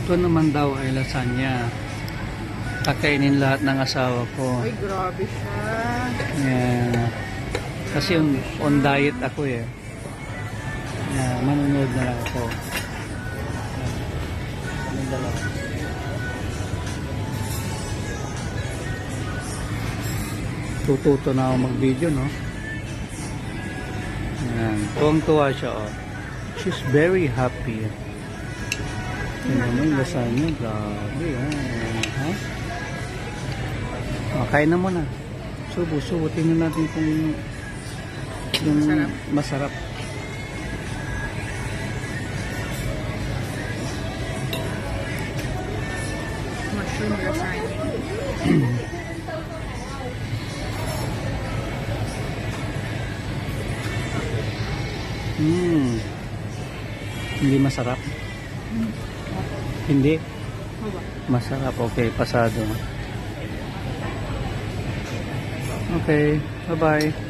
Ito naman daw ay lasagna. Kakainin lahat ng asawa ko. Ay, grabe siya. Yan. Kasi on diet ako eh. Manunod na lang ako. Anong dalawa? Tututo na ako mag-video, no? Yan. Tuwang-tuwa siya, oh. She's very happy. Yan naman yung lasagna. Grabe, ha? Kain na muna. Subo. Tingnan natin kung yung masarap. Mushroom lasagna. Hindi masarap. Hindi. Masarap. Okay, pasado. Okay, bye-bye.